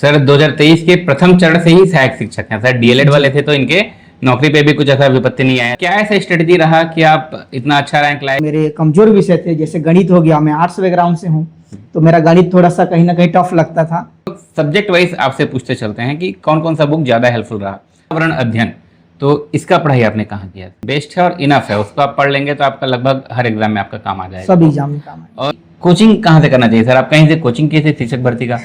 Sir 2023 के प्रथम चरण से ही सहायक शिक्षक हैं सर। डीएलएड वाले थे तो इनके नौकरी पे भी कुछ ऐसा विपत्ति नहीं आया। क्या ऐसा स्ट्रेटजी रहा कि आप इतना अच्छा रैंक लाए? मेरे कमजोर विषय थे, जैसे गणित हो गया। मैं आर्ट्स बैकग्राउंड से हूँ, तो मेरा गणित थोड़ा सा कहीं ना कहीं टफ लगता था। सब्जेक्ट वाइज आपसे पूछते चलते हैं कि कौन कौन सा बुक ज्यादा हेल्पफुल रहा। पर्यावरण अध्ययन, तो इसका पढ़ाई आपने कहाँ किया? बेस्ट है और इनफ है, उसको आप पढ़ लेंगे तो आपका लगभग हर एग्जाम में आपका काम आ जाएगा। सब एग्जाम में काम है। और कोचिंग कहाँ से करना चाहिए सर? आप कहीं से कोचिंग किए थे शिक्षक भर्ती का?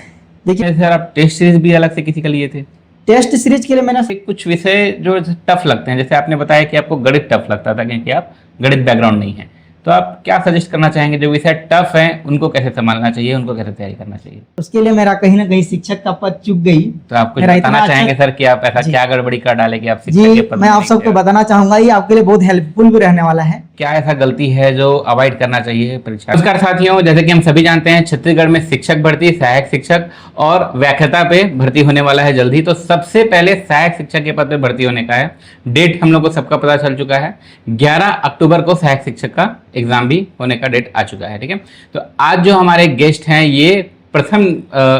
देखिए सर आप टेस्ट सीरीज भी अलग से किसी का लिए थे? टेस्ट सीरीज के लिए मैंने कुछ विषय जो टफ लगते हैं, जैसे आपने बताया कि आपको गणित टफ लगता था क्योंकि आप गणित बैकग्राउंड नहीं है, तो आप क्या सजेस्ट करना चाहेंगे? जो विषय टफ है उनको कैसे संभालना चाहिए, उनको कैसे तैयारी करना चाहिए? उसके लिए मेरा कहीं ना कहीं शिक्षक का पद चूक गई। तो आप कुछ मेरा बताना इतना चाहेंगे अच्छा- सर कि आप ऐसा जी। क्या गड़बड़ी कर डाले कि आप शिक्षक जी, के पद मैं में आप नहीं सबको गए? बताना चाहूंगा, ये आपके लिए बहुत हेल्पफुल भी रहने वाला है। क्या ऐसा गलती है जो अवॉइड करना चाहिए परीक्षा? नमस्कार साथियों, जैसे कि हम सभी जानते हैं छत्तीसगढ़ में शिक्षक भर्ती, सहायक शिक्षक और व्याख्याता पे भर्ती होने वाला है जल्दी। तो सबसे पहले सहायक शिक्षक के पद पे भर्ती होने का है। डेट हम लोग को सबका पता चल चुका है, 11 अक्टूबर को सहायक शिक्षक का एग्जाम भी होने का डेट आ चुका है। ठीक है, तो आज जो हमारे गेस्ट हैं ये प्रथम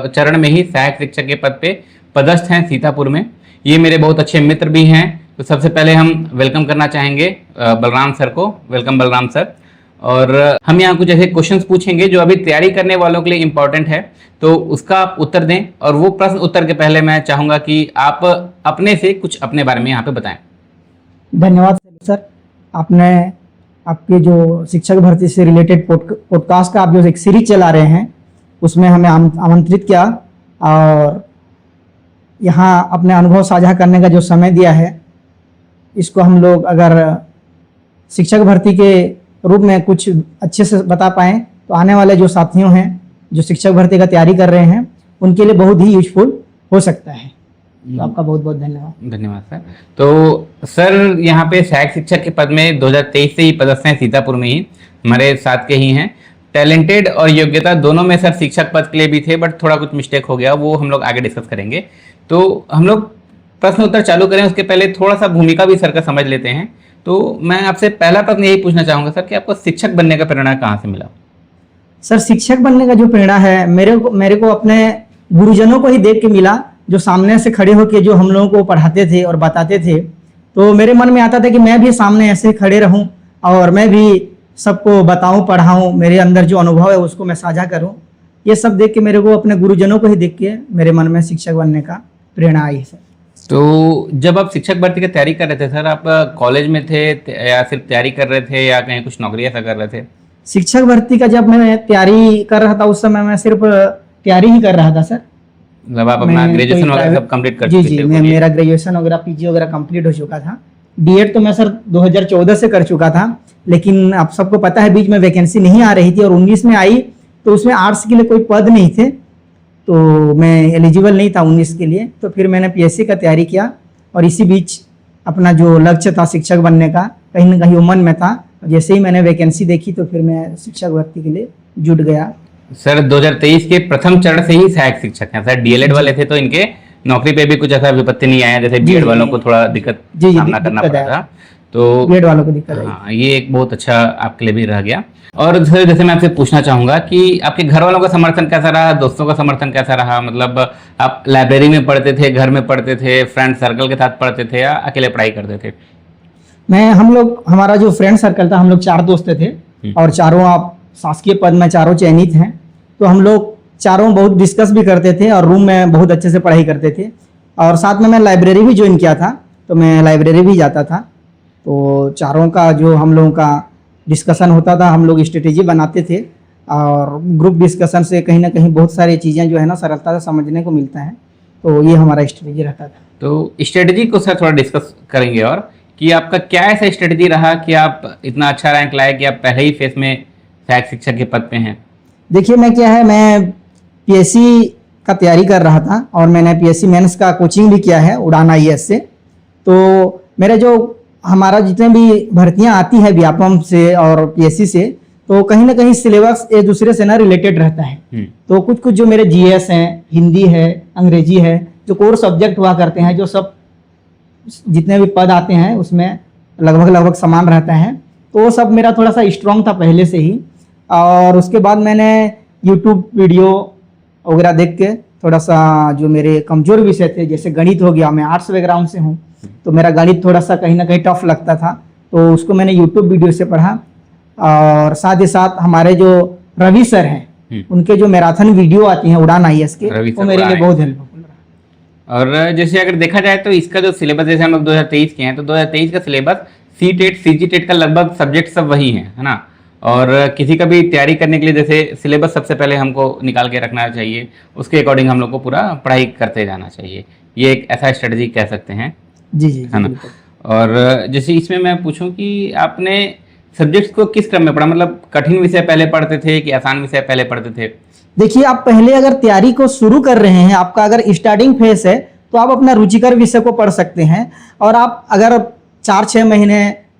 चरण में ही सहायक शिक्षक के पद पे पदस्थ हैं सीतापुर में। ये मेरे बहुत अच्छे मित्र भी हैं। तो सबसे पहले हम वेलकम करना चाहेंगे बलराम सर को। Welcome Balram sir. और हम यहाँ कुछ ऐसे क्वेश्चंस पूछेंगे जो अभी तैयारी करने वालों के लिए इंपॉर्टेंट है, तो उसका आप उत्तर दें। और वो प्रश्न उत्तर के पहले मैं चाहूँगा कि आप अपने से कुछ अपने बारे में यहाँ पे बताएं। धन्यवाद सर। आपने आपकी जो शिक्षक भर्ती से रिलेटेड पॉडकास्ट का आप जो एक सीरीज चला रहे हैं उसमें हमें आमंत्रित किया और यहाँ अपने अनुभव साझा करने का जो समय दिया है, इसको हम लोग अगर शिक्षक भर्ती के रूप में कुछ अच्छे से बता पाएँ तो आने वाले जो साथियों हैं जो शिक्षक भर्ती का तैयारी कर रहे हैं उनके लिए बहुत ही यूजफुल हो सकता है। तो आपका बहुत बहुत धन्यवाद। धन्यवाद सर। तो सर यहाँ पे सहायक शिक्षक के पद में 2023 से ही पदस्थ हैं, सीतापुर में ही हमारे साथ के ही हैं। टैलेंटेड और योग्यता दोनों में सर शिक्षक पद के लिए भी थे, बट थोड़ा कुछ मिस्टेक हो गया, वो हम लोग आगे डिस्कस करेंगे। तो हम लोग प्रश्न उत्तर चालू करें उसके पहले थोड़ा सा भूमिका भी सर का समझ लेते हैं। तो मैं आपसे पहला प्रश्न यही पूछना चाहूँगा सर कि आपको शिक्षक बनने का प्रेरणा कहाँ से मिला? सर शिक्षक बनने का जो प्रेरणा है मेरे को अपने गुरुजनों को ही देख के मिला, जो सामने से खड़े होकर जो हम लोगों को पढ़ाते थे और बताते थे। तो मेरे मन में आता था कि मैं भी सामने ऐसे खड़े रहूं और मैं भी सबको बताऊं, पढ़ाऊं, मेरे अंदर जो अनुभव है उसको मैं साझा करूं। ये सब देख के मेरे को अपने गुरुजनों को ही देख के मेरे मन में शिक्षक बनने का प्रेरणा आई है सर। तो जब आप शिक्षक भर्ती की तैयारी कर रहे थे सर, आप कॉलेज में थे या सिर्फ तैयारी कर रहे थे या कहीं कुछ नौकरी ऐसा कर रहे थे? शिक्षक भर्ती का जब मैं तैयारी कर रहा था उस समय मैं सिर्फ तैयारी ही कर रहा था सर। मतलब आप अपना ग्रेजुएशन वगैरह सब कंप्लीट कर जी चुके थे? मेरा ग्रेजुएशन वगैरह पीजी वगैरह कंप्लीट हो चुका था। बीएड तो मैं सर 2014 से कर चुका था, लेकिन आप सबको पता है बीच में वैकेंसी नहीं आ रही थी और 19 में आई तो उसमें आर्ट्स के लिए कोई पद नहीं थे, तो मैं एलिजिबल नहीं था 19 के लिए। तो फिर मैंने पीएससी का तैयारी किया और इसी बीच अपना जो लक्ष्य था शिक्षक बनने का कहीं ना कहीं वो मन में था। जैसे ही मैंने वैकेंसी देखी तो फिर मैं शिक्षक भर्ती के लिए जुट गया। सर 2023 के प्रथम चरण से ही सहायक शिक्षक हैं सर। डीएलएड वाले थे तो इनके नौकरी पे भी कुछ ऐसा विपत्ति नहीं आया, जैसे बीएड वालों को थोड़ा दिक्कत सामना करना पड़ा था। तो बीएड वालों को दिक्कत आई। हाँ, ये एक बहुत अच्छा आपके लिए भी रह गया। और सर जैसे मैं आपसे पूछना चाहूंगा कि आपके घर वालों का समर्थन कैसा रहा, दोस्तों का समर्थन कैसा रहा? मतलब आप लाइब्रेरी में पढ़ते थे, घर में पढ़ते थे, फ्रेंड सर्कल के साथ पढ़ते थे या अकेले पढ़ाई करते थे? हमारा जो फ्रेंड सर्कल था, हम लोग 4 दोस्त थे और चारों आप शासकीय पद में चारों चयनित हैं। तो हम लोग चारों बहुत डिस्कस भी करते थे और रूम में बहुत अच्छे से पढ़ाई करते थे। और साथ में मैं लाइब्रेरी भी ज्वाइन किया था, तो मैं लाइब्रेरी भी जाता था। तो चारों का जो हम लोगों का डिस्कशन होता था, हम लोग स्ट्रेटेजी बनाते थे और ग्रुप डिस्कशन से कहीं ना कहीं बहुत सारी चीज़ें जो है ना सरलता से समझने को मिलता है। तो ये हमारा स्ट्रेटेजी रहता था। तो स्ट्रेटेजी को सर थोड़ा डिस्कस करेंगे और कि आपका क्या ऐसा स्ट्रेटेजी रहा कि आप इतना अच्छा रैंक लाए कि आप पहले ही फेस में सहायक शिक्षक के पद पे हैं? देखिए मैं पीएससी का तैयारी कर रहा था और मैंने पीएससी मेंस का कोचिंग भी किया है उड़ान आईएएस से। तो मेरे जो हमारा जितने भी भर्तियां आती है व्यापम से और पीएससी से, तो कहीं ना कहीं सिलेबस एक दूसरे से ना रिलेटेड रहता है। तो कुछ जो मेरे जीएस हैं, हिंदी है, अंग्रेजी है, जो कोर सब्जेक्ट हुआ करते हैं, जो सब जितने भी पद आते हैं उसमें लगभग समान रहता है। तो वो सब मेरा थोड़ा सा स्ट्रॉन्ग था पहले से ही। और उसके बाद मैंने यूट्यूब वीडियो वगैरह देख के थोड़ा सा जो मेरे कमजोर विषय थे, जैसे गणित हो गया, मैं आर्ट्स बैकग्राउंड से हूँ, तो मेरा गणित थोड़ा सा कहीं ना कहीं टफ लगता था, तो उसको मैंने यूट्यूब वीडियो से पढ़ा। और साथ ही साथ हमारे जो रवि सर हैं, उनके जो मैराथन वीडियो आती हैं उड़ान IAS के, वो मेरे लिए बहुत हेल्पफुल रहा। और जैसे अगर देखा जाए तो इसका जो सिलेबस, जैसे हम लोग 2023 के हैं, तो 2023 का सिलेबस CTET CGTET का लगभग सब्जेक्ट सब वही है ना। और किसी का भी तैयारी करने के लिए जैसे सिलेबस सबसे पहले हमको निकाल के रखना चाहिए, उसके अकॉर्डिंग हम लोग को पूरा पढ़ाई करते जाना चाहिए। ये एक ऐसा स्ट्रेटजी कह सकते हैं, जी जी है ना। और जैसे इसमें मैं पूछूं कि आपने सब्जेक्ट्स को किस क्रम में पढ़ा, मतलब कठिन विषय पहले पढ़ते थे कि आसान विषय पहले पढ़ते थे? देखिए, आप पहले अगर तैयारी को शुरू कर रहे हैं, आपका अगर स्टार्टिंग फेस है, तो आप अपना रुचिकर विषय को पढ़ सकते हैं। और आप अगर 4-6 महीने,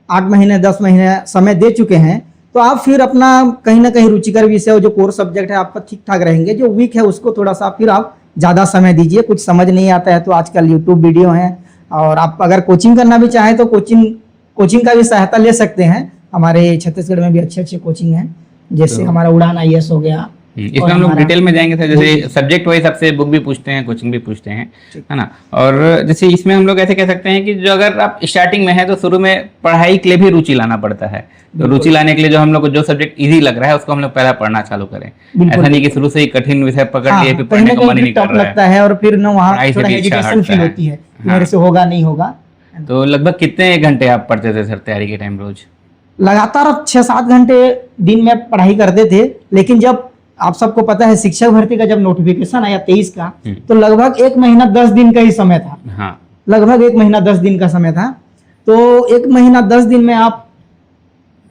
8 महीने, 10 महीने समय दे चुके हैं, तो आप फिर अपना कहीं ना कहीं रुचिकर विषय, जो कोर सब्जेक्ट है आपका ठीक ठाक रहेंगे, जो वीक है उसको थोड़ा सा फिर आप ज़्यादा समय दीजिए। कुछ समझ नहीं आता है तो आजकल यूट्यूब वीडियो हैं, और आप अगर कोचिंग करना भी चाहें तो कोचिंग का भी सहायता ले सकते हैं। हमारे छत्तीसगढ़ में भी अच्छे अच्छे कोचिंग हैं, जैसे हमारा उड़ान IAS हो गया। इसमें हम लोग डिटेल में जाएंगे सर, जैसे सब्जेक्ट वाइज सबसे बुक भी पूछते हैं, कोचिंग भी पूछते हैं, है ना। और जैसे इसमें हम लोग ऐसे कह सकते हैं कि जो अगर आप स्टार्टिंग में है तो शुरू में पढ़ाई के लिए भी रुचि लाना पड़ता है। तो रुचि लाने के लिए जो हम लोग को जो सब्जेक्ट इजी लग रहा है उसको हम लोग पहला पढ़ना चालू करें। ऐसा नहीं कि शुरू से ही कठिन विषय पकड़ लिए फिर पढ़ने का मन ही नहीं कर रहा है, लगता है, और फिर ना वहाँ थोड़ा हेजिटेशन फील होती है, मेरे से होगा नहीं होगा। तो लगभग कितने घंटे आप पढ़ते थे सर तैयारी के टाइम रोज? लगातार 6-7 घंटे दिन में पढ़ाई करते थे। लेकिन जब आप सबको पता है शिक्षक भर्ती का जब नोटिफिकेशन आया 23 का, तो लगभग 1 महीना 10 दिन का ही समय था। हाँ, लगभग 1 महीना 10 दिन का समय था। तो 1 महीना 10 दिन में आप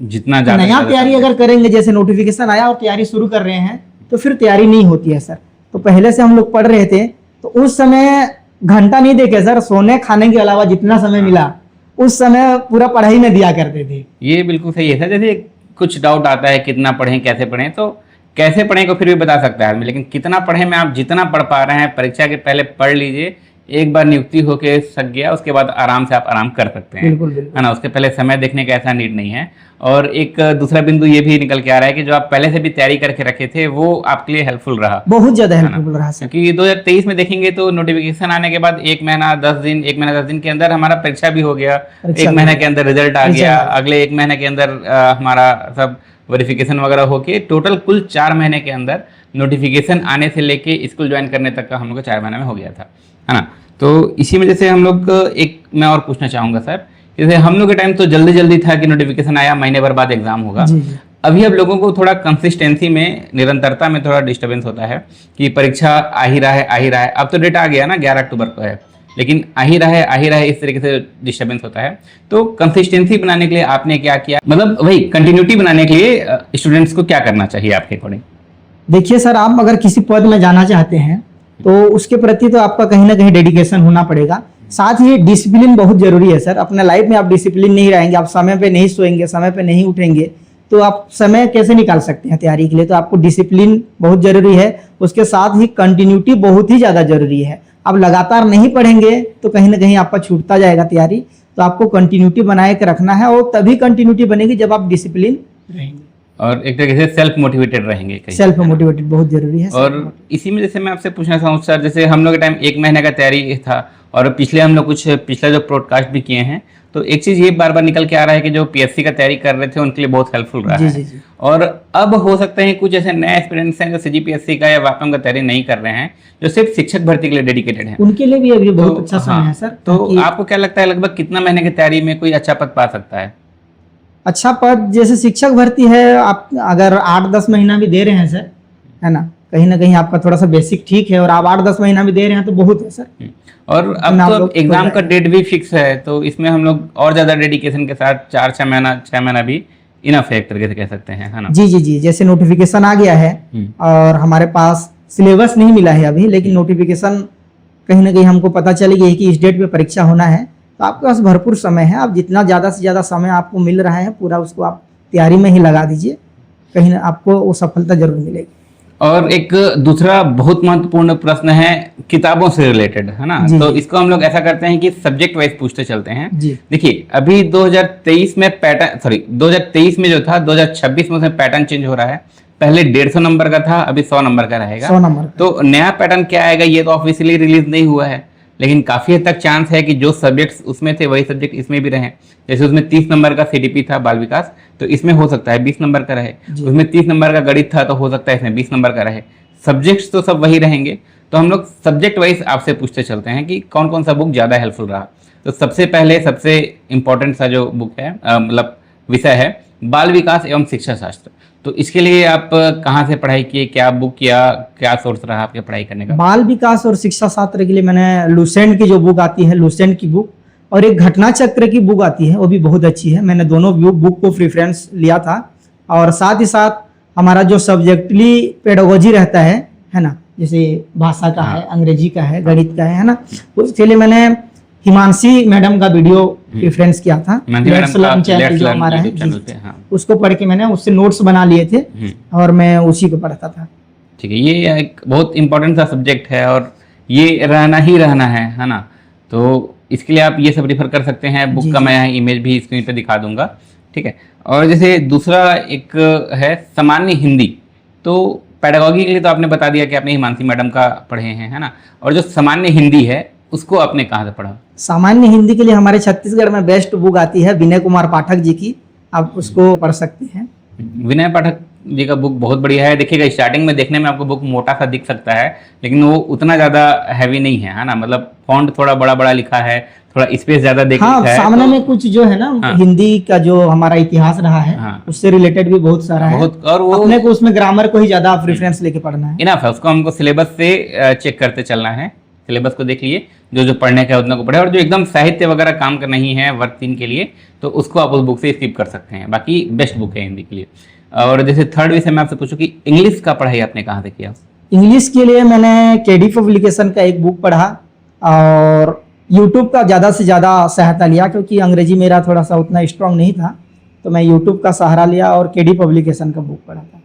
जितना नया तैयारी अगर करेंगे, जैसे नोटिफिकेशन आया और तैयारी शुरू कर रहे हैं, तो फिर तैयारी नहीं होती है सर। तो पहले से हम लोग पढ़ रहे थे, तो उस समय घंटा नहीं देखे सर, सोने खाने के अलावा जितना समय मिला उस समय पूरा पढ़ाई में दिया करते थे। ये बिल्कुल सही है सर। जैसे कुछ डाउट आता है कितना पढ़ें, कैसे पढ़ें, तो कैसे पढ़ें को फिर भी बता सकता है आदमी, लेकिन कितना पढ़ें में आप जितना पढ़ पा रहे हैं परीक्षा के पहले पढ़ लीजिए। एक बार नियुक्ति होके सक गया, उसके बाद आराम से आप आराम कर सकते हैं, है ना। उसके पहले समय देखने का ऐसा नीड नहीं है। और एक दूसरा बिंदु ये भी निकल के आ रहा है कि जो आप पहले से भी तैयारी करके रखे थे वो आपके लिए हेल्पफुल रहा, बहुत ज्यादा हेल्पफुल रहा सर। क्योंकि 2023 में देखेंगे तो नोटिफिकेशन आने के बाद 1 महीना 10 दिन के अंदर हमारा परीक्षा भी हो गया, 1 महीने के अंदर रिजल्ट आ गया, अगले 1 महीने के अंदर हमारा सब वेरिफिकेशन वगैरह होके टोटल कुल 4 महीने के अंदर नोटिफिकेशन आने से लेके स्कूल ज्वाइन करने तक का हम लोग को 4 महीने में हो गया था, है ना। तो इसी में जैसे हम लोग एक मैं और पूछना चाहूँगा सर, जैसे हम लोग के टाइम तो जल्दी जल्दी था कि नोटिफिकेशन आया, महीने भर बाद एग्जाम होगा। अभी अब लोगों को थोड़ा कंसिस्टेंसी में, निरंतरता में थोड़ा डिस्टर्बेंस होता है कि परीक्षा आ ही रहा है। अब तो डेट आ गया ना, 11 अक्टूबर को है, लेकिन आ ही रहा है, इस तरीके से डिस्टर्बेंस होता है। तो कंसिस्टेंसी बनाने के लिए आपने क्या किया, मतलब वही कंटिन्यूटी बनाने के लिए स्टूडेंट्स को क्या करना चाहिए आपके अकॉर्डिंग? देखिए सर, आप अगर किसी पद में जाना चाहते हैं तो उसके प्रति तो आपका कहीं ना कहीं डेडिकेशन होना पड़ेगा। साथ ही डिसिप्लिन बहुत जरूरी है सर। अपने लाइफ में आप डिसिप्लिन नहीं रहेंगे, आप समय पे नहीं सोएंगे, समय पे नहीं उठेंगे, तो आप समय कैसे निकाल सकते हैं तैयारी के लिए? तो आपको डिसिप्लिन बहुत जरूरी है। उसके साथ ही कंटिन्यूटी बहुत ही ज्यादा जरूरी है। आप लगातार नहीं पढ़ेंगे तो कहीं ना कहीं आपका छूटता जाएगा तैयारी। तो आपको कंटिन्यूटी बनाए के रखना है, और तभी कंटिन्यूटी बनेगी जब आप डिसिप्लिन रहेंगे और एक तरीके से सेल्फ मोटिवेटेड रहेंगे। सेल्फ मोटिवेटेड बहुत जरूरी है। और इसी में जैसे मैं आपसे पूछना चाहूँ सर, जैसे हम लोग के टाइम 1 महीने का तैयारी था, और पिछले हम लोग कुछ पिछला जो पॉडकास्ट भी किए हैं, तो एक चीज ये बार बार निकल के आ रहा है कि जो PSC का तैयारी कर रहे थे उनके लिए बहुत हेल्पफुल रहा है। जी। और अब हो सकते हैं कुछ ऐसे नए एस्पिरेंट्स हैं जो CGPSC का या वापम का तैयारी नहीं कर रहे हैं, जो सिर्फ शिक्षक भर्ती के लिए डेडिकेटेड हैं, उनके लिए भी अभी बहुत अच्छा समय है सर। तो आपको क्या लगता है लगभग कितना महीने की तैयारी में कोई अच्छा पद पा सकता है? अच्छा पद जैसे शिक्षक भर्ती है, आप अगर 8-10 महीना भी दे रहे हैं सर, है ना कहीं आपका थोड़ा सा बेसिक ठीक है, और आप 8-10 महीना भी दे रहे हैं तो बहुत है सर। और अब तो एग्जाम का डेट भी फिक्स है, तो इसमें हम लोग और ज्यादा डेडिकेशन के साथ 4-6 महीना भी इनफ है, एक तरीके से कह सकते हैं, है ना। जी। जैसे नोटिफिकेशन आ गया है और हमारे पास सिलेबस नहीं मिला है अभी, लेकिन नोटिफिकेशन कहीं ना कहीं हमको पता चल गई है कि इस डेट पे परीक्षा होना है, तो आपके पास भरपूर समय है। आप जितना ज़्यादा से ज़्यादा समय आपको मिल रहा है, पूरा उसको आप तैयारी में ही लगा दीजिए, कहीं ना आपको वो सफलता जरूर मिलेगी। और एक दूसरा बहुत महत्वपूर्ण प्रश्न है किताबों से रिलेटेड, है ना। तो इसको हम लोग ऐसा करते हैं कि सब्जेक्ट वाइज पूछते चलते हैं। देखिए अभी 2023 में 2023 में जो था 2026 में उसमें पैटर्न चेंज हो रहा है। पहले 150 नंबर का था, अभी 100 नंबर का रहेगा। 100 नंबर का। तो नया पैटर्न क्या आएगा ये तो ऑफिशियली रिलीज नहीं हुआ है, लेकिन काफी हद तक चांस है कि जो सब्जेक्ट्स उसमें थे वही सब्जेक्ट इसमें भी रहे। जैसे उसमें 30 नंबर का सीडीपी था बाल विकास, तो इसमें हो सकता है 20 नंबर का रहे। उसमें 30 नंबर का गणित था तो हो सकता है इसमें 20 नंबर का रहे। सब्जेक्ट्स तो सब वही रहेंगे। तो हम लोग सब्जेक्ट वाइज आपसे पूछते चलते हैं कि कौन कौन सा बुक ज़्यादा हेल्पफुल रहा। तो सबसे पहले सबसे इम्पोर्टेंट सा जो बुक है मतलब विषय है बाल विकास एवं शिक्षा शास्त्र। तो इसके लिए आप कहाँ से पढ़ाई किए, क्या बुक किया, क्या सोर्स रहा आपके पढ़ाई करने का? बाल विकास और शिक्षा शास्त्र के लिए मैंने लुसेंट की जो बुक आती है, लुसेंट की बुक, और एक घटना चक्र की बुक आती है, वो भी बहुत अच्छी है। मैंने दोनों बुक को प्रेफरेंस लिया था। और साथ ही साथ हमारा जो सब्जेक्टली पेडागोजी रहता है ना, जैसे भाषा का है, अंग्रेजी का है, गणित का है ना, उसके लिए मैंने हिमांशी मैडम का वीडियो प्रेफरेंस किया था। लेट्स लर्न चैनल जो हमारा है, उसको पढ़ के मैंने उससे नोट्स बना लिए थे और मैं उसी को पढ़ता था। ठीक है, ये एक बहुत इंपॉर्टेंट सा सब्जेक्ट है और ये रहना ही रहना है ना। तो इसके लिए आप ये सब रिफर कर सकते हैं। बुक का मैं यहाँ इमेज भी स्क्रीन पे दिखा दूंगा। ठीक है, और जैसे दूसरा एक है सामान्य हिंदी। तो पेडागॉजी के लिए तो आपने बता दिया कि आपने हिमांशी मैडम का पढ़े हैं, है ना। और जो सामान्य हिंदी है उसको आपने कहाँ से पढ़ा? सामान्य हिंदी के लिए हमारे छत्तीसगढ़ में बेस्ट बुक आती है विनय कुमार पाठक जी की, आप उसको पढ़ सकते हैं। विनय पाठक जी का बुक बहुत बढ़िया है। देखिएगा स्टार्टिंग में देखने में आपको बुक मोटा सा दिख सकता है, लेकिन वो उतना ज्यादा हैवी नहीं है ना। मतलब फॉन्ट थोड़ा बड़ा बड़ा लिखा है, थोड़ा स्पेस ज्यादा देख हाँ, है। सामने में कुछ जो है ना हिंदी का जो हमारा इतिहास रहा है उससे रिलेटेड भी बहुत सारा है। और वो अपने को उसमें ग्रामर को ही ज्यादा प्रेफरेंस लेके पढ़ना है। इनफ है, उसको हमको सिलेबस से चेक करते चलना है। सिलेबस को देख लिए, जो जो पढ़ने का है उतना को पढ़े। और जो एकदम साहित्य वगैरह काम का नहीं है वर्ग 3 के लिए, तो उसको आप उस बुक से स्किप कर सकते हैं। बाकी बेस्ट बुक है हिंदी के लिए। और जैसे थर्ड विषय मैं आपसे पूछूं कि इंग्लिश का पढ़ाई आपने कहाँ से किया? इंग्लिश के लिए मैंने केडी पब्लिकेशन का एक बुक पढ़ा और यूट्यूब का ज़्यादा से ज़्यादा सहायता लिया, क्योंकि अंग्रेजी मेरा थोड़ा सा उतना स्ट्रांग नहीं था, तो मैं यूट्यूब का सहारा लिया और केडी पब्लिकेशन का बुक पढ़ा था।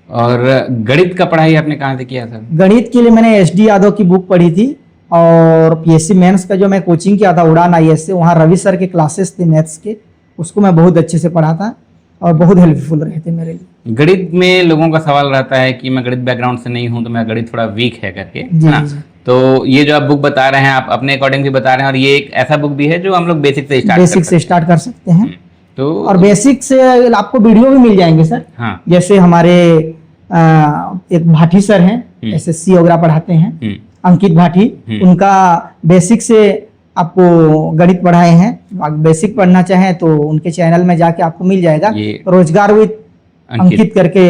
और गणित का पढ़ाई आपने कहाँ से किया था? गणित के लिए मैंने SD यादव की बुक पढ़ी थी और PSC मेंस का जो मैं कोचिंग किया था उड़ान IAS से, वहाँ रवि सर के क्लासेस थे मैथ्स के, उसको मैं बहुत अच्छे से पढ़ा था और बहुत हेल्पफुल रहे थे मेरे लिए। गणित में लोगों का सवाल रहता है कि मैं गणित बैकग्राउंड से नहीं हूँ तो मेरा गणित थोड़ा वीक है करके, है ना। तो ये जो आप बुक बता रहे हैं आप अपने अकॉर्डिंग भी बता रहे हैं, और ये एक ऐसा बुक भी है जो हम लोग बेसिक से स्टार्ट कर सकते हैं। तो और बेसिक से आपको वीडियो भी मिल जाएंगे सर। हाँ, जैसे हमारे एक भाटी सर हैं, SSC वगैरह पढ़ाते हैं, अंकित भाटी, उनका बेसिक से आपको गणित पढ़ाए हैं। आप बेसिक पढ़ना चाहें तो उनके चैनल में जाके आपको मिल जाएगा, रोजगार विद अंकित करके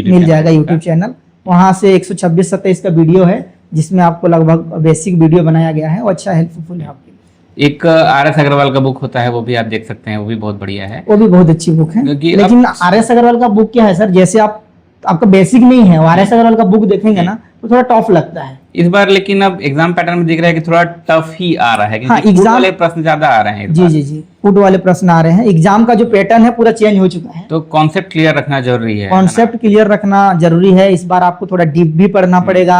मिल जाएगा यूट्यूब चैनल। वहाँ से 126-27 का वीडियो है जिसमें आपको लगभग बेसिक वीडियो बनाया गया है, वो अच्छा हेल्पफुल है आपके लिए। एक RS अग्रवाल का बुक होता है, वो भी आप देख सकते हैं, वो भी बहुत बढ़िया है, वो भी बहुत अच्छी बुक है। लेकिन RS अग्रवाल का बुक क्या है सर, जैसे आपका बेसिक नहीं है, RS अग्रवाल का बुक देखेंगे ना तो थोड़ा टफ लगता है इस बार। लेकिन अब एग्जाम पैटर्न में दिख रहा है कि थोड़ा टफ ही आ रहा है, क्योंकि एग्जाम वाले प्रश्न ज्यादा आ रहे हैं। जी, पुट वाले प्रश्न आ रहे हैं। एग्जाम का जो पैटर्न है पूरा चेंज हो चुका है, तो कॉन्सेप्ट क्लियर रखना जरूरी है। कॉन्सेप्ट क्लियर रखना जरूरी है। इस बार आपको थोड़ा डीप भी पढ़ना पड़ेगा,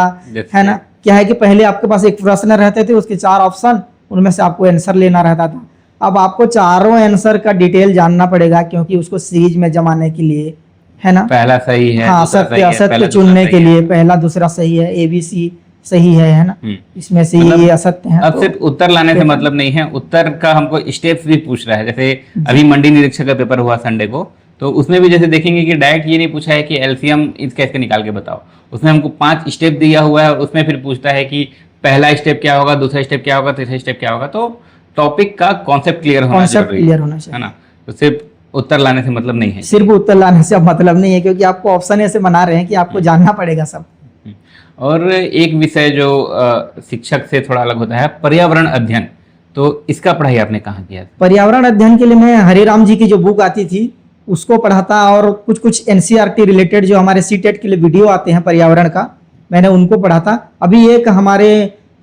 है ना। क्या है कि पहले आपके पास एक प्रश्न रहते थे, उसके 4 ऑप्शन, उनमें से आपको आंसर लेना रहता था। अब आपको चारों आंसर का डिटेल जानना पड़ेगा, क्योंकि उसको सीरीज में जमाने के लिए, है ना, पहला सही है, हाँ, सत्य असत्य चुनने के लिए पहला दूसरा सही है, ABC सही है ना, इसमें से ये असत्य है। अब सिर्फ उत्तर लाने से मतलब नहीं है, उत्तर का हमको स्टेप्स भी पूछ रहा है। जैसे अभी मंडी निरीक्षक का पेपर हुआ संडे को, तो उसमें भी जैसे देखेंगे कि डायरेक्ट ये नहीं पूछा है कि LCM कैसे निकाल के बताओ। उसमें हमको 5 स्टेप दिया हुआ है और उसमें फिर पूछता है कि पहला स्टेप क्या होगा, दूसरा स्टेप क्या होगा, तीसरा स्टेप क्या होगा। तो टॉपिक का कॉन्सेप्ट क्लियर होना चाहिए, है ना। तो सिर्फ उत्तर लाने से मतलब नहीं है, सिर्फ उत्तर लाने से मतलब नहीं है, क्योंकि आपको ऑप्शन ऐसे बना रहे हैं कि आपको जानना पड़ेगा सब। और एक विषय जो शिक्षक से थोड़ा अलग होता है, पर्यावरण अध्ययन। तो इसका पढ़ाई आपने कहाँ किया? पर्यावरण अध्ययन के लिए मैं हरिराम जी की जो बुक आती थी उसको पढ़ा था, और कुछ NCERT रिलेटेड जो हमारे CTET के लिए वीडियो आते हैं पर्यावरण का, मैंने उनको पढ़ा था। अभी एक हमारे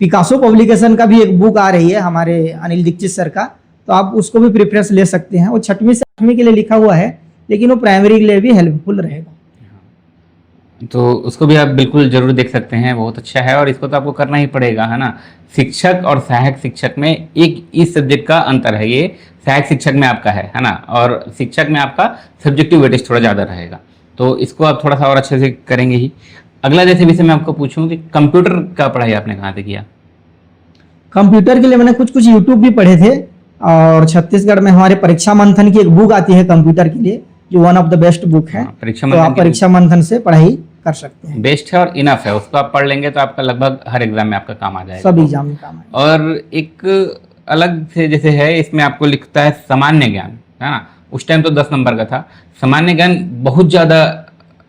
पिकासो पब्लिकेशन का भी एक बुक आ रही है हमारे अनिल दीक्षित सर का, तो आप उसको भी प्रेफरेंस ले सकते हैं। वो 6वीं से 8वीं के लिए लिखा हुआ है, लेकिन वो प्राइमरी के लिए भी हेल्पफुल रहेगा, तो उसको भी आप बिल्कुल जरूर देख सकते हैं, बहुत अच्छा है। और इसको तो आपको करना ही पड़ेगा, है ना। शिक्षक और सहायक शिक्षक में एक इस सब्जेक्ट का अंतर है, ये सहायक शिक्षक में आपका है ना, और शिक्षक में आपका सब्जेक्टिव वेटेज थोड़ा ज़्यादा रहेगा। तो इसको आप थोड़ा सा और अच्छे से करेंगे ही। अगला जैसे विषय मैं आपको पूछूं कि कंप्यूटर का पढ़ाई आपने कहाँ से किया? कंप्यूटर के लिए मैंने कुछ कुछ यूट्यूब भी पढ़े थे, और छत्तीसगढ़ में हमारे परीक्षा मंथन की एक बुक आती है कंप्यूटर के लिए, जो one of the best book है। परीक्षा तो आप मंथन परीक्षा मंथन से पढ़ाई कर सकते हैं। बेस्ट है और इनफ है, उसको आप पढ़ लेंगे तो आपका लगभग हर एग्जाम में आपका काम आ जाएगा। सब एग्जाम में काम आएगा। और एक अलग से जैसे है, इसमें आपको लिखता है सामान्य ज्ञान, है ना। उस टाइम तो 10 नंबर का था। सामान्य ज्ञान बहुत ज़्यादा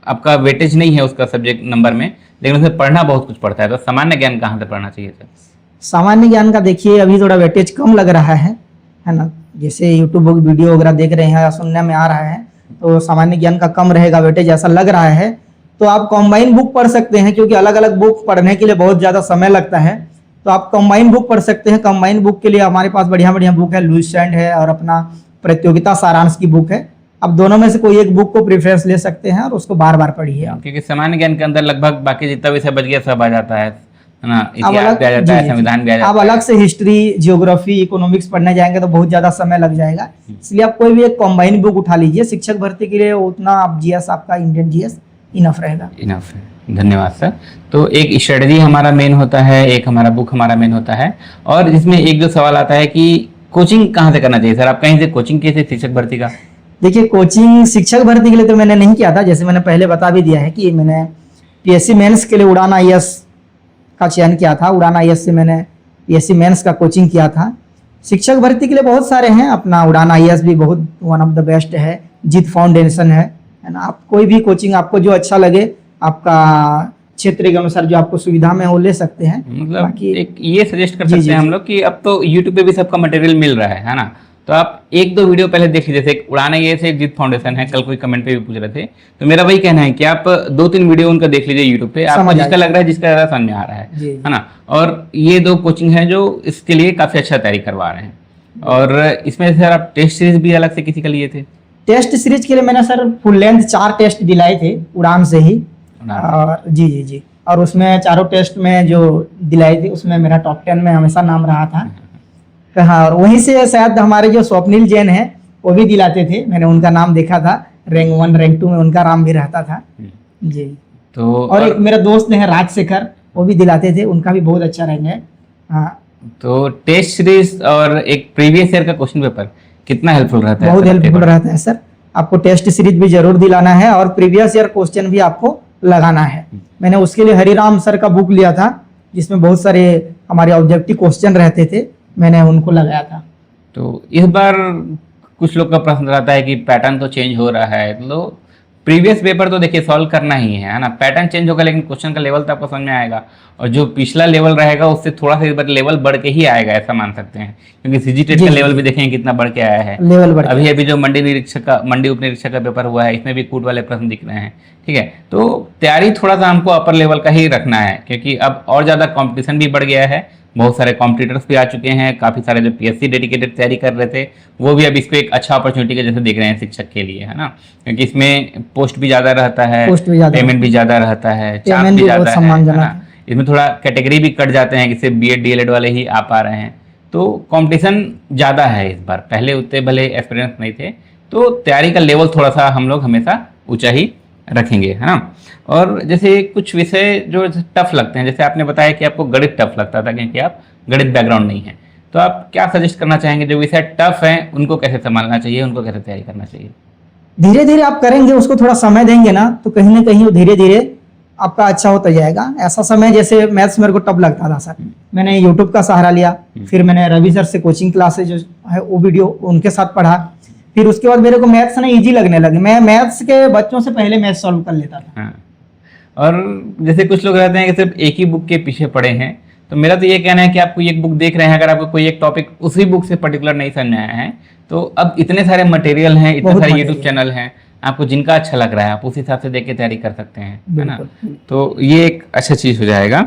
आपका वेटेज नहीं है उसका सब्जेक्ट नंबर में, लेकिन उसे पढ़ना बहुत कुछ पड़ता है। तो सामान्य ज्ञान कहाँ से पढ़ना चाहिए सर? सामान्य ज्ञान का देखिए अभी थोड़ा वेटेज कम लग रहा है ना। जैसे यूट्यूब वीडियो वगैरह देख रहे हैं या सुनने में आ रहा है, तो सामान्य ज्ञान का कम रहेगा वेटेज, ऐसा लग रहा है। तो आप कंबाइन बुक पढ़ सकते हैं, क्योंकि अलग अलग बुक पढ़ने के लिए बहुत ज़्यादा समय लगता है। तो आप कंबाइन बुक पढ़ सकते हैं। कंबाइन बुक के लिए हमारे पास बढ़िया बढ़िया बुक है, लुसेंट है और अपना प्रतियोगिता सारांश की बुक है। आप दोनों में से कोई एक बुक को प्रेफरेंस ले सकते हैं और उसको बार बार पढ़िए आप। क्योंकि सामान्य ज्ञान के अंदर लगभग बाकी जितना विषय बच गया सब आ जाता है ना। आप इतिहास भी आ जाता है, संविधान भी आ जाता आप है। अलग से हिस्ट्री, जियोग्राफी, इकोनॉमिक्स पढ़ने जाएंगे तो बहुत ज्यादा समय लग जाएगा। इसलिए आप कोई भी एक कंबाइन बुक उठा लीजिए। शिक्षक भर्ती के लिए उतना आप जीएस, आपका इंडियन जीएस इनफ रहेगा। इनफ है। धन्यवाद सर। तो एक स्ट्रेटजी हमारा मेन होता है, एक हमारा बुक हमारा मेन होता है, और जिसमें एक जो सवाल आता है कि कोचिंग कहाँ से करना चाहिए सर? आप कहीं से कोचिंग किए थे शिक्षक भर्ती का? देखिए, कोचिंग शिक्षक भर्ती के लिए तो मैंने नहीं किया था। जैसे मैंने पहले बता भी दिया है कि मैंने पीएससी मेंस के लिए उड़ान आईएएस का चयन किया था। उड़ान आईएएस से मैंने पीएससी मेंस का कोचिंग किया था। शिक्षक भर्ती के लिए बहुत सारे हैं, अपना उड़ान आईएएस भी बहुत वन ऑफ द बेस्ट है, जीत फाउंडेशन है ना। आप कोई भी कोचिंग आपको जो अच्छा लगे, आपका क्षेत्र के अनुसार जो आपको सुविधा में वो ले सकते हैं। मतलब एक ये सजेस्ट कर सकते हैं हम लोग कि अब तो यूट्यूब पे भी सबका मटेरियल मिल रहा है ना। तो आप एक दो वीडियो पहले देख लीजिए। जैसे उड़ान आईएएस से जीत फाउंडेशन है, कल कोई कमेंट पे भी पूछ रहे थे, तो मेरा वही कहना है कि आप 2-3 वीडियो उनका देख लीजिए यूट्यूब पे, आपको जिसका लग रहा है, जिसका ज़्यादा समझ में आ रहा है ना। और ये 2 कोचिंग हैं जो इसके लिए काफ़ी अच्छा तैयारी करवा रहे हैं। और इसमें सर आप टेस्ट सीरीज भी अलग से किसी का लिए थे? टेस्ट सीरीज के लिए मैंने सर फुल लेंथ 4 टेस्ट दिलाए थे उड़ान से ही। और जी, और उसमें चारों टेस्ट में जो दिलाई थी उसमें मेरा टॉप 10 में हमेशा नाम रहा था। हाँ, और वहीं से शायद हमारे जो स्वप्निल जैन है वो भी दिलाते थे, मैंने उनका नाम देखा था। रैंक 1 रैंक 2 में उनका नाम भी रहता था जी। तो और एक मेरा दोस्त है राजशेखर, वो भी दिलाते थे, उनका भी बहुत अच्छा रैंक है। हाँ, तो टेस्ट सीरीज और एक प्रीवियस ईयर का क्वेश्चन पेपर कितना हेल्पफुल रहता है? बहुत हेल्पफुल रहता है सर। आपको टेस्ट सीरीज भी जरूर दिलाना है और प्रीवियस ईयर क्वेश्चन भी आपको लगाना है। मैंने उसके लिए हरिराम सर का बुक लिया था, जिसमें बहुत सारे हमारे ऑब्जेक्टिव क्वेश्चन रहते थे, मैंने उनको लगाया था। तो इस बार कुछ लोग का प्रश्न रहता है कि पैटर्न तो चेंज हो रहा है, तो प्रीवियस पेपर तो देखिए सॉल्व करना ही है ना। पैटर्न चेंज होगा लेकिन क्वेश्चन का लेवल तो आपको समझ में आएगा, और जो पिछला लेवल रहेगा उससे थोड़ा सा इस बार लेवल बढ़ के ही आएगा, ऐसा मान सकते हैं। क्योंकि सीजीटेट का लेवल भी देखेंगे कितना बढ़ के आया है। लेवल बढ़ अभी जो मंडी उप निरीक्षक का पेपर हुआ है, इसमें भी कूट वाले प्रश्न दिख रहे हैं। ठीक है, तो तैयारी थोड़ा सा हमको अपर लेवल का ही रखना है, क्योंकि अब और ज़्यादा कॉम्पिटिशन भी बढ़ गया है। बहुत सारे कॉम्पिटिटर्स भी आ चुके हैं। काफ़ी सारे जो पीएससी डेडिकेटेड तैयारी कर रहे थे वो भी अब इसको एक अच्छा अपॉर्चुनिटी के जैसे देख रहे हैं शिक्षक के लिए, है ना। क्योंकि इसमें पोस्ट भी ज़्यादा रहता है, पेमेंट भी ज़्यादा रहता है, चांस भी ज़्यादा है ना। इसमें थोड़ा कैटेगरी भी कट जाते हैं, जैसे बीएड डीएलएड वाले ही आ पा रहे हैं। तो कंपटीशन ज़्यादा है इस बार, पहले उतने भले एक्सपीरियंस नहीं थे, तो तैयारी का लेवल थोड़ा सा हम लोग हमेशा ऊंचा ही रखेंगे, है ना। और जैसे कुछ विषय जो टफ लगते हैं, जैसे आपने बताया कि आपको गणित टफ लगता था क्योंकि आप गणित बैकग्राउंड नहीं है, तो आप क्या सजेस्ट करना चाहेंगे? जो विषय टफ हैं उनको कैसे संभालना चाहिए, उनको कैसे तैयारी करना चाहिए? धीरे धीरे आप करेंगे, उसको थोड़ा समय देंगे ना, तो कहीं ना कहीं वो धीरे धीरे आपका अच्छा होता जाएगा। ऐसा समय, जैसे मैथ्स मेरे को टफ लगता था सर, मैंने यूट्यूब का सहारा लिया, फिर मैंने रवि सर से कोचिंग क्लासेज जो है वो वीडियो उनके साथ पढ़ा, फिर उसके बाद मेरे को मैथ्स ना इजी लगने लगे। मैं मैथ्स के बच्चों से पहले मैथ्स सॉल्व कर लेता था। हाँ। और जैसे कुछ लोग रहते हैं कि सिर्फ एक ही बुक के पीछे पड़े हैं, तो मेरा तो ये कहना है कि आप कोई एक बुक देख रहे हैं, अगर आपको कोई एक टॉपिक उसी बुक से पर्टिकुलर नहीं समझ आया है, तो अब इतने सारे मटेरियल हैं, इतने सारे यूट्यूब चैनल हैं, आपको जिनका अच्छा लग रहा है आप उस हिसाब से देख के तैयारी कर सकते हैं, है ना। तो ये एक अच्छा चीज़ हो जाएगा।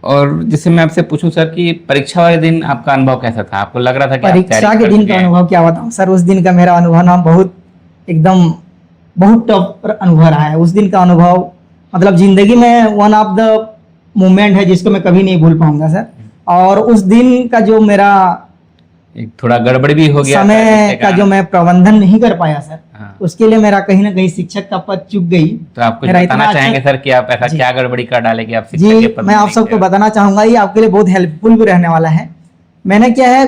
और जिससे मैं आपसे पूछूं सर कि परीक्षा वाले दिन आपका अनुभव कैसा था? आपको लग रहा था कि परीक्षा के दिन का अनुभव क्या बताऊं सर? उस दिन का मेरा अनुभव ना बहुत टफ अनुभव रहा है। उस दिन का अनुभव मतलब जिंदगी में वन ऑफ द मोमेंट है जिसको मैं कभी नहीं भूल पाऊंगा सर। और उस दिन का जो मेरा एक थोड़ा गड़बड़ भी हो गया था, समय जिसके का कारण- जो मैं प्रबंधन नहीं कर पाया सर, हाँ। उसके लिए मेरा कहीं ना कहीं शिक्षक का पद चूक गई। तो आप कुछ मेरा बताना इतना चाहेंगे अच्छा- सर कि आप ऐसा जी। क्या गड़बड़ी कर डाले कि आप शिक्षक जी के पद मैं में आप नहीं सबको थे? बताना चाहूंगा, ये आपके लिए बहुत हेल्पफुल भी रहने वाला है। मैंने क्या है,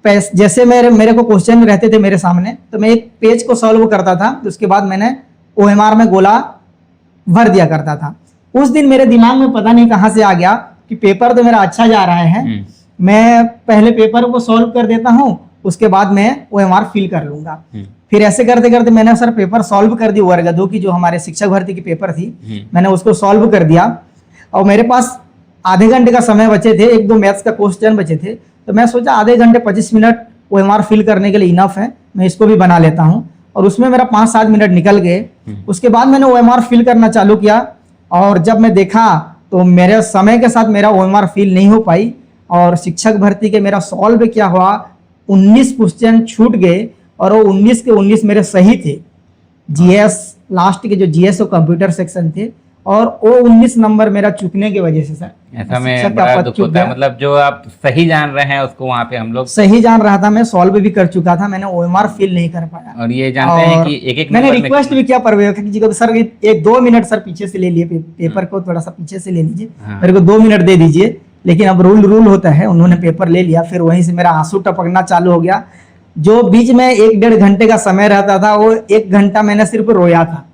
जैसे मेरे को क्वेश्चन रहते थे मेरे सामने, तो मैं एक पेज को सॉल्व करता था, तो उसके बाद मैंने OMR में गोला भर दिया करता था। उस दिन मेरे दिमाग में पता नहीं कहाँ से आ गया कि पेपर तो मेरा अच्छा जा रहा है, मैं पहले पेपर को सॉल्व कर देता हूँ, उसके बाद मैं OMR फिल कर लूंगा। फिर ऐसे करते करते मैंने सर पेपर सॉल्व कर दी, वर्ग 2 की जो हमारे शिक्षक भर्ती की पेपर थी, मैंने उसको सॉल्व कर दिया। और मेरे पास आधे घंटे का समय बचे थे, 1-2 मैथ्स का क्वेश्चन बचे थे, तो मैं सोचा आधे घंटे 25 मिनट OMR फिल करने के लिए इनफ है, मैं इसको भी बना लेता हूँ। और उसमें मेरा 5-7 मिनट निकल गए। उसके बाद मैंने OMR फिल करना चालू किया, और जब मैं देखा तो मेरे समय के साथ मेरा OMR फिल नहीं हो पाई, और शिक्षक भर्ती के मेरा सॉल्व क्या हुआ, 19 क्वेश्चन छूट गए, और वो 19 के 19 मेरे सही थे। GS लास्ट के जो GS और कंप्यूटर सेक्शन थे, और वो 19 नंबर मेरा चूकने की वजह से सर ऐसा में शिक्षक का बड़ा पद दुख चूक होता है। गया। मतलब जो आप सही जान रहे हैं उसको वहाँ पे हम लोग, सही जान रहा था, मैं सॉल्व भी कर चुका था, मैंने OMR फिल नहीं कर पाया। और ये जानते हैं और कि एक एक मैंने नंबर में रिक्वेस्ट भी किया पर्यवेक्षक जी को, सर 1-2 मिनट सर पीछे से ले लिए, पेपर को थोड़ा सा पीछे से ले लीजिए, हाँ। मेरे को 2 मिनट दे दीजिए। लेकिन अब रूल होता है, उन्होंने पेपर ले लिया, फिर वहीं से मेरा आंसू टपकना चालू हो गया। जो बीच में 1-1.5 घंटे का समय रहता था, वो 1 घंटा मैंने सिर्फ रोया था।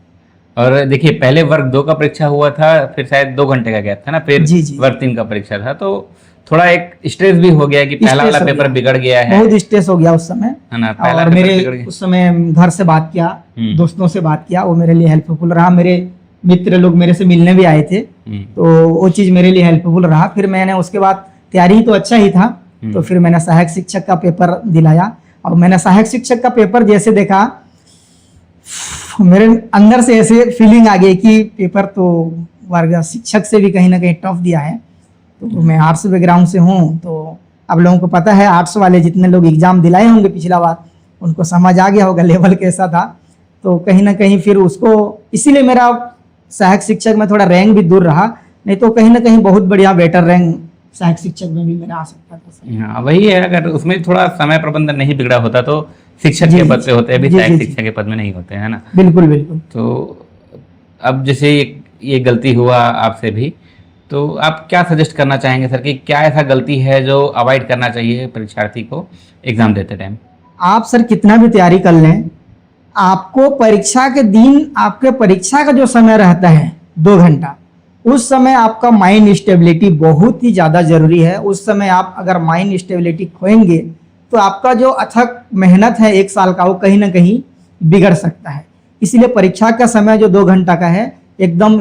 और देखिए पहले वर्ग 2 का परीक्षा हुआ था, फिर शायद 2 घंटे का गैप था ना, फिर जी, जी। वर्ग 3 का परीक्षा था, तो थोड़ा एक स्ट्रेस भी हो गया कि पहला स्ट्रेस वाला हो पेपर गया। बिगड़ गया है, बहुत स्ट्रेस हो गया उस समय। है ना, पहला और पेपर बिगड़ मेरे गया। उस समय घर से बात किया, दोस्तों से बात किया, वो मेरे लिए हेल्पफुल रहा। मेरे मित्र लोग मेरे से मिलने भी आए थे, तो वो चीज़ मेरे लिए हेल्पफुल रहा। फिर मैंने उसके बाद तैयारी तो अच्छा ही था, तो फिर मैंने सहायक शिक्षक का पेपर दिलाया। और मैंने सहायक शिक्षक का पेपर जैसे देखा, मेरे अंदर से ऐसे फीलिंग आ गई कि पेपर तो वर्ग शिक्षक से भी कहीं ना कहीं टफ दिया है। तो मैं आर्ट्स बैकग्राउंड से हूँ, तो आप लोगों को पता है आर्ट्स वाले जितने लोग एग्जाम दिलाए होंगे पिछला बार, उनको समझ आ गया होगा लेवल कैसा था। तो कहीं ना कहीं फिर उसको, इसीलिए मेरा सहायक शिक्षक में थोड़ा रैंक भी दूर रहा, नहीं तो कहीं ना कहीं बहुत बढ़िया बेटर रैंक सहायक शिक्षक में भी मेरा आ सकता था। हाँ वही है, अगर उसमें थोड़ा समय प्रबंधन नहीं बिगड़ा होता तो शिक्षक जी, के जी, पद पे होते हैं, अभी जी, सहायक जी, जी। शिक्षक के पद में नहीं होते हैं ना। बिल्कुल बिल्कुल। तो अब जैसे ये गलती हुआ आपसे भी, तो आप क्या सजेस्ट करना चाहेंगे सर कि क्या ऐसा गलती है जो अवॉइड करना चाहिए परीक्षार्थी को एग्जाम देते टाइम? आप सर कितना भी तैयारी कर लें, आपको परीक्षा के दिन, आपके परीक्षा का जो समय रहता है 2 घंटा, उस समय आपका माइंड स्टेबिलिटी बहुत ही ज़्यादा जरूरी है। उस समय आप अगर माइंड स्टेबिलिटी खोएंगे तो आपका जो अथक मेहनत है 1 साल का, वो कहीं ना कहीं बिगड़ सकता है। इसलिए परीक्षा का समय जो 2 घंटा का है, एकदम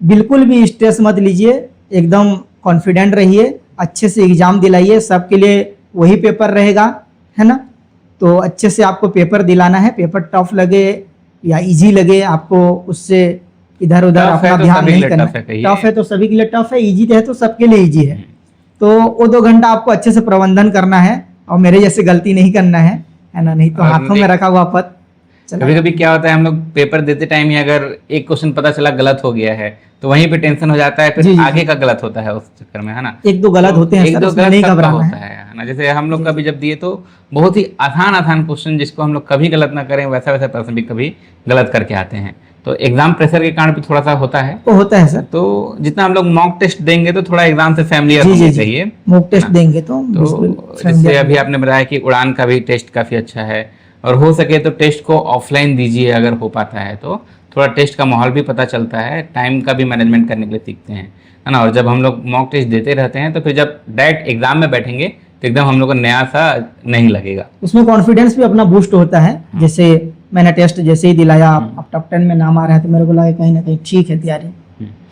बिल्कुल भी स्ट्रेस मत लीजिए, एकदम कॉन्फिडेंट रहिए, अच्छे से एग्जाम दिलाइए, सबके लिए वही पेपर रहेगा, है ना। तो अच्छे से आपको पेपर दिलाना है, पेपर टफ लगे या इजी लगे, आपको उससे इधर उधर टफ है अपना तो ध्यान सभी के नहीं लिए करना। टफ है, कहिए। टफ है तो सभी के लिए टफ है, इजी है तो सबके लिए इजी है। तो वो 2 घंटा आपको अच्छे से प्रबंधन करना है, और मेरे जैसे गलती नहीं करना है ना, नहीं तो और हाथों में रखा हुआ पद चला। कभी कभी क्या होता है, हम लोग पेपर देते टाइम ही अगर एक क्वेश्चन पता चला गलत हो गया है तो वहीं पे टेंशन हो जाता है, जी, फिर जी, आगे का गलत होता है उस चक्कर में, है ना। 1-2 गलत होते हैं एक सर, दो उसमें गलत नहीं सबका घबराना होता है। है ना। जैसे हम लोग कभी जब दिए तो बहुत ही आसान क्वेश्चन जिसको हम लोग कभी गलत ना करें, वैसा वैसा प्रश्न भी कभी गलत करके आते हैं। तो एग्जाम प्रेशर के कारण भी थोड़ा सा होता है। वो होता है सर। तो जितना हम लोग मॉक टेस्ट देंगे तो थोड़ा एग्जाम से फैमिलियर जी, होना जी, जी। चाहिए। मॉक टेस्ट देंगे तो तो बिल्कुल जैसे familiar अभी आपने बताया कि उड़ान का भी टेस्ट काफ़ी अच्छा है, और हो सके तो टेस्ट को ऑफलाइन दीजिए अगर हो पाता है तो, थोड़ा टेस्ट का माहौल भी पता चलता है, टाइम का भी मैनेजमेंट करने के लिए सीखते हैं, है ना। और जब हम लोग मॉक टेस्ट देते रहते हैं तो फिर जब डायरेक्ट एग्जाम में बैठेंगे तो एकदम हम लोग को नया सा नहीं लगेगा। उसमें कॉन्फिडेंस भी अपना बूस्ट होता है। जैसे मैंने टेस्ट जैसे ही दिलाया, अब टॉप 10 में नाम आ रहा है, तो मेरे को लगा कहीं ना कहीं ठीक है तैयारी,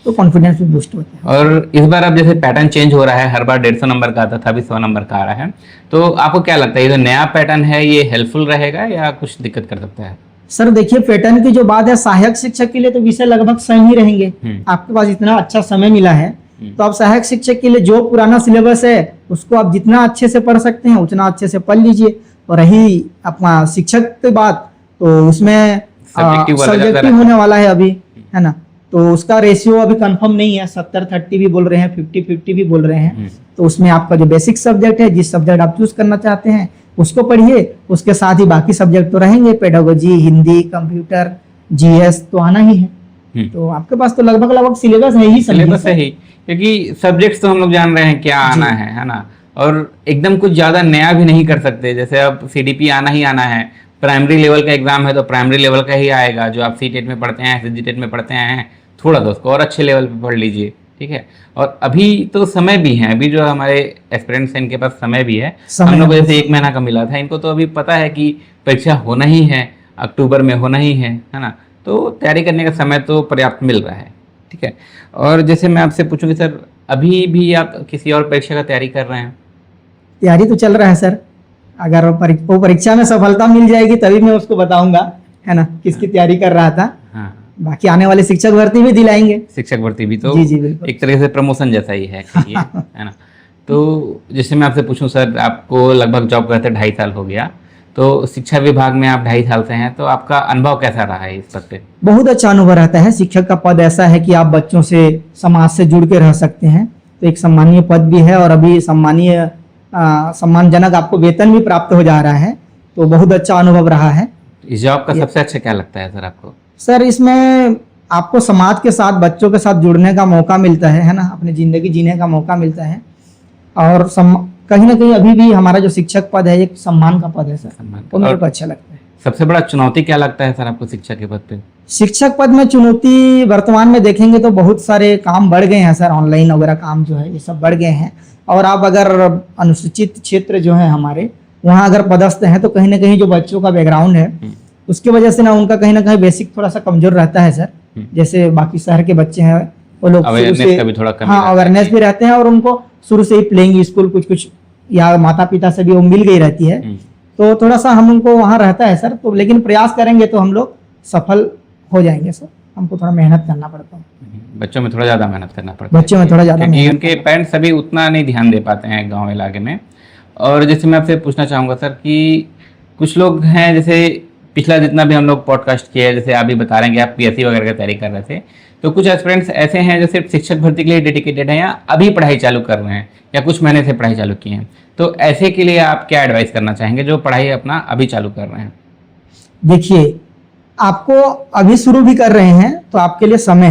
तो कॉन्फिडेंस भी बूस्ट होता है। और इस बार अब जैसे पैटर्न चेंज हो रहा है, हर बार 150 नंबर का आता था, अभी 100 नंबर का आ रहा है, तो आपको क्या लगता है ये जो नया पैटर्न है ये हेल्पफुल रहेगा या कुछ दिक्कत कर सकता है? सर देखिए, पैटर्न की जो बात है, सहायक शिक्षक के लिए तो विषय लगभग सेम ही रहेंगे। आपके पास इतना अच्छा समय मिला है, तो आप सहायक शिक्षक के लिए जो पुराना सिलेबस है उसको आप जितना अच्छे से पढ़ सकते हैं उतना अच्छे से पढ़ लीजिए। और रही अपना शिक्षक की बात, तो उसमें सब्जेक्टिव होने वाला है अभी, है ना। तो उसका रेशियो अभी कंफर्म नहीं है, 70-30 भी बोल रहे हैं, 50-50 भी बोल रहे हैं। तो उसमें आपका जो बेसिक सब्जेक्ट है, जिस सब्जेक्ट आप चूज करना चाहते हैं, उसको पढ़िए, उसके साथ ही बाकी सब्जेक्ट तो रहेंगे, पेडागोजी, हिंदी, कंप्यूटर, जीएस तो आना ही है। तो आपके पास तो लगभग लगभग सिलेबस है ही, सिलेबस है ही, क्योंकि सब्जेक्ट्स तो हम लोग जान रहे हैं क्या आना है ना। और एकदम कुछ ज्यादा नया भी नहीं कर सकते, जैसे अब सीडीपी आना ही आना है, प्राइमरी लेवल का एग्जाम है तो प्राइमरी लेवल का ही आएगा, जो आप सीटेट में पढ़ते हैं, एसएसजी में पढ़ते हैं, थोड़ा तो उसको और अच्छे लेवल पे पढ़ लीजिए, ठीक है। और अभी तो समय भी है, अभी जो हमारे एस्पिरेंट्स हैं इनके पास समय भी है। हम लोग को जैसे 1 महीना का मिला था, इनको तो अभी पता है कि परीक्षा होना ही है, अक्टूबर में होना ही है ना। तो तैयारी करने का समय तो पर्याप्त मिल रहा है, ठीक है। और जैसे मैं आपसे पूछूं कि सर अभी भी आप किसी और परीक्षा का तैयारी कर रहे हैं? तैयारी तो चल रहा है सर, अगर वो परीक्षा में सफलता मिल जाएगी तभी मैं उसको बताऊंगा, है ना, किसकी तैयारी कर रहा था। हाँ, बाकी आने वाले शिक्षक भर्ती भी दिलाएंगे। शिक्षक भर्ती भी तो जी बिल्कुल, एक तरह से प्रमोशन जैसा ही है है ना। तो जैसे मैं आपसे पूछूं सर, आपको लगभग जॉब करते 2.5 साल हो गया, तो शिक्षा विभाग में आप 2.5 साल से हैं, तो आपका अनुभव कैसा रहा है इस पद पे? बहुत अच्छा अनुभव रहता है। शिक्षक का पद ऐसा है कि आप बच्चों से, समाज से जुड़ के रह सकते हैं, तो एक सम्मानीय पद भी है और अभी सम्मानजनक आपको वेतन भी प्राप्त हो जा रहा है, तो बहुत अच्छा अनुभव रहा है। इस जॉब का सबसे अच्छा क्या लगता है सर आपको? सर इसमें आपको समाज के साथ, बच्चों के साथ जुड़ने का मौका मिलता है ना, अपनी जिंदगी जीने का मौका मिलता है। और कहीं ना कहीं अभी भी हमारा जो शिक्षक पद है एक सम्मान का पद है सर, वो मेरे को अच्छा लगता है। सबसे बड़ा चुनौती क्या लगता है सर आपको शिक्षक के पद पे? शिक्षक पद में चुनौती वर्तमान में देखेंगे तो बहुत सारे काम बढ़ गए हैं सर, ऑनलाइन वगैरह काम जो है ये सब बढ़ गए हैं। और आप अगर अनुसूचित क्षेत्र जो है हमारे, वहाँ अगर पदस्थ हैं तो कहीं ना कहीं जो बच्चों का बैकग्राउंड है उसकी वजह से ना उनका कहीं ना कहीं बेसिक थोड़ा सा कमजोर रहता है सर। जैसे बाकी शहर के बच्चे हैं वो लोग अवेयरनेस का भी थोड़ा कमी, हाँ अवेयरनेस भी रहते हैं, और उनको शुरू से ही प्लेइंग स्कूल कुछ या माता पिता से भी वो मिल गई रहती है, तो थोड़ा सा हम उनको वहाँ रहता है सर। तो लेकिन प्रयास करेंगे तो हम लोग सफल हो जाएंगे सर, हमको थोड़ा मेहनत करना पड़ता है। बच्चों में थोड़ा ज़्यादा मेहनत करना पड़ता है, बच्चों में थोड़ा ज़्यादा, क्योंकि उनके पेरेंट्स अभी उतना नहीं ध्यान दे पाते हैं गांव इलाके में। और जैसे मैं आपसे पूछना चाहूँगा सर कि कुछ लोग हैं, जैसे पिछला जितना भी हम लोग पॉडकास्ट किया है, जैसे आप भी बता रहे हैं कि आप पीएससी वगैरह की तैयारी कर रहे थे, तो कुछ एस्पिरेंट्स ऐसे हैं जो सिर्फ शिक्षक भर्ती के लिए डेडिकेटेड हैं या अभी पढ़ाई चालू कर रहे हैं या कुछ महीने से पढ़ाई चालू किए हैं, तो ऐसे के लिए आप क्या एडवाइस करना चाहेंगे जो पढ़ाई अपना अभी चालू कर रहे हैं? देखिए, आपको अभी शुरू भी कर रहे हैं तो आपके लिए समय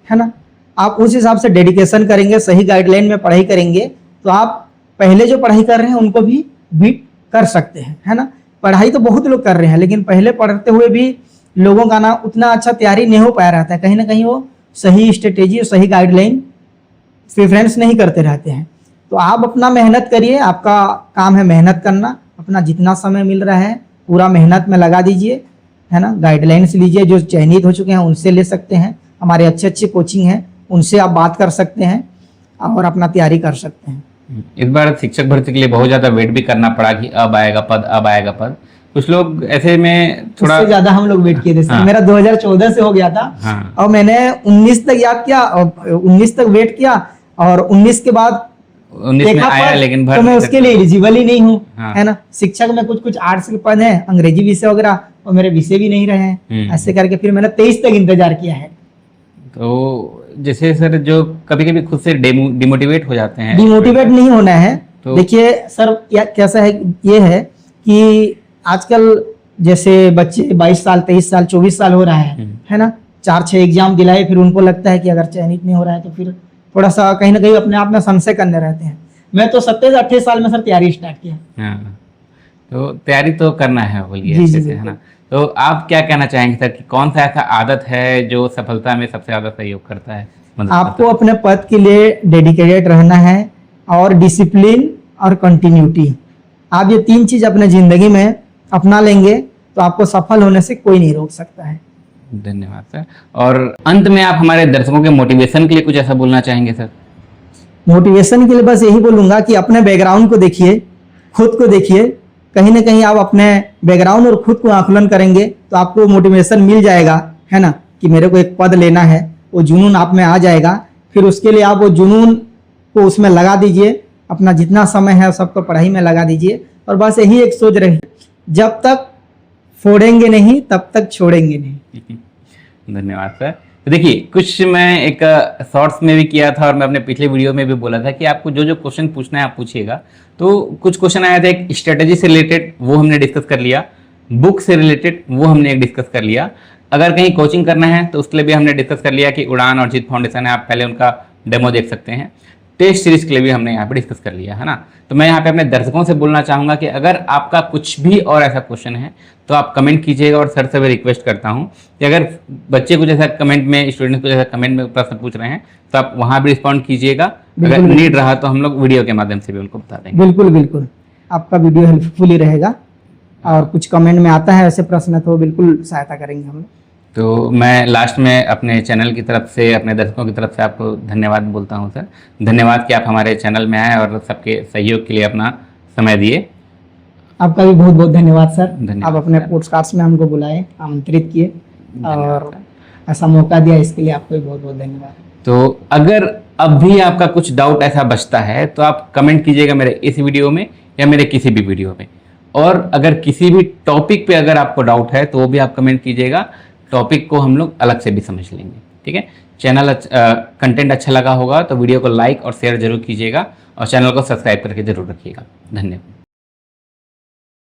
है ना। आप उस हिसाब से डेडिकेशन करेंगे, सही गाइडलाइन में पढ़ाई करेंगे तो आप पहले जो पढ़ाई कर रहे हैं उनको भी बीट कर सकते हैं, है ना। पढ़ाई तो बहुत लोग कर रहे हैं, लेकिन पहले पढ़ते हुए भी लोगों का ना उतना अच्छा तैयारी नहीं हो पाया रहता है, कहीं ना कहीं वो सही स्ट्रेटेजी और सही गाइडलाइन प्रेफरेंस नहीं करते रहते हैं। तो आप अपना मेहनत करिए, आपका काम है मेहनत करना, अपना जितना समय मिल रहा है पूरा मेहनत में लगा दीजिए, है ना। गाइडलाइंस लीजिए, जो चयनित हो चुके हैं उनसे ले सकते हैं, हमारे अच्छे अच्छे कोचिंग हैं उनसे आप बात कर सकते हैं और अपना तैयारी कर सकते हैं। इस बार शिक्षक भर्ती के लिए बहुत ज़्यादा वेट भी करना पड़ा कि अब आएगा पद, अब आएगा पद। कुछ लोग ऐसे में थोड़ा ज़्यादा हम लोग वेट किए थे। हाँ। मेरा 2014 से हो गया था। हाँ। और मैंने 19 तक याद किया और 19 तक वेट किया और 19 के बाद 19 में आया, लेकिन तो मैं उसके लिए एलिजिबल ही नहीं हूँ। हाँ। है ना। शिक्षक में कुछ आर्ट्स के पद हैं, अंग्रेजी विषय वगैरह, और मेरे विषय भी नहीं रहे हैं। ऐसे करके फिर मैंने 23 तक इंतजार किया है। तो जैसे सर जो कभी कभी खुद से डिमोटिवेट हो जाते हैं, डिमोटिवेट नहीं होना है। तो देखिए सर, कैसा है, ये है कि आजकल जैसे बच्चे 22 साल 23 साल 24 साल हो रहा है ना, 4-6 एग्जाम दिलाए, फिर उनको लगता है कि अगर चयनित नहीं हो रहा है तो फिर थोड़ा सा कहीं ना कहीं अपने आप में संशय करने रहते हैं। मैं तो 27-28 साल में सर तैयारी स्टार्ट किया। हाँ, तो तैयारी तो करना है, बोलिए अच्छे से, है ना। तो आप क्या कहना चाहेंगे सर कि कौन सा ऐसा आदत है जो सफलता में सबसे ज्यादा सहयोग करता है? आपको अपने पद के लिए डेडिकेटेड रहना है और डिसिप्लिन और कंटिन्यूटी, आप ये 3 चीज अपने जिंदगी में अपना लेंगे तो आपको सफल होने से कोई नहीं रोक सकता है। धन्यवाद सर। और अंत में आप हमारे दर्शकों के मोटिवेशन के लिए कुछ ऐसा बोलना चाहेंगे सर? मोटिवेशन के लिए बस यही बोलूंगा कि अपने बैकग्राउंड को देखिए, खुद को देखिए, कहीं ना कहीं आप अपने बैकग्राउंड और खुद को आकलन करेंगे तो आपको मोटिवेशन मिल जाएगा, है ना, कि मेरे को एक पद लेना है, वो जुनून आप में आ जाएगा। फिर उसके लिए आप वो जुनून को उसमें लगा दीजिए, अपना जितना समय है सबको पढ़ाई में लगा दीजिए, और बस यही एक सोच रही, जब तक फोड़ेंगे नहीं तब तक छोड़ेंगे नहीं। धन्यवाद सर। तो देखिए, कुछ मैं एक शॉर्ट्स में भी किया था और मैं अपने पिछले वीडियो में भी बोला था कि आपको जो जो क्वेश्चन पूछना है आप पूछिएगा। तो कुछ क्वेश्चन आया था, एक स्ट्रेटेजी से रिलेटेड, वो हमने डिस्कस कर लिया। बुक से रिलेटेड वो हमने एक डिस्कस कर लिया। अगर कहीं कोचिंग करना है तो उसके लिए भी हमने डिस्कस कर लिया कि उड़ान और जीत फाउंडेशन है, आप पहले उनका डेमो देख सकते हैं। टेस्ट सीरीज के लिए भी हमने यहाँ पे डिस्कस कर लिया है ना। तो मैं यहाँ पे अपने दर्शकों से बोलना चाहूँगा कि अगर आपका कुछ भी और ऐसा क्वेश्चन है तो आप कमेंट कीजिएगा, और सर से मैं रिक्वेस्ट करता हूँ कि अगर बच्चे कुछ ऐसा कमेंट में, स्टूडेंट कुछ ऐसा कमेंट में प्रश्न पूछ रहे हैं तो आप वहाँ भी रिस्पॉन्ड कीजिएगा। अगर नीड रहा तो हम लोग वीडियो के माध्यम से भी उनको बता देंगे। बिल्कुल बिल्कुल, आपका वीडियो हेल्पफुल ही रहेगा, और कुछ कमेंट में आता है ऐसे प्रश्न तो बिल्कुल सहायता करेंगे हम। तो मैं लास्ट में अपने चैनल की तरफ से, अपने दर्शकों की तरफ से आपको धन्यवाद बोलता हूं सर। धन्यवाद कि आप हमारे चैनल में आए और सबके सहयोग के लिए अपना समय दिए। आपका भी बहुत बहुत धन्यवाद सर। धन्यवाद आप अपने पॉडकास्ट में हमको बुलाए, आमंत्रित किए और ऐसा मौका दिया, इसके लिए आपको भी बहुत बहुत धन्यवाद। तो अगर अब भी आपका कुछ डाउट ऐसा बचता है तो आप कमेंट कीजिएगा मेरे इस वीडियो में या मेरे किसी भी वीडियो में। और अगर किसी भी टॉपिक पे अगर आपको डाउट है तो वो भी आप कमेंट कीजिएगा, टॉपिक को हम लोग अलग से भी समझ लेंगे। ठीक है, चैनल कंटेंट अच्छा लगा होगा तो वीडियो को लाइक और शेयर जरूर कीजिएगा, और चैनल को सब्सक्राइब करके जरूर रखिएगा। धन्यवाद।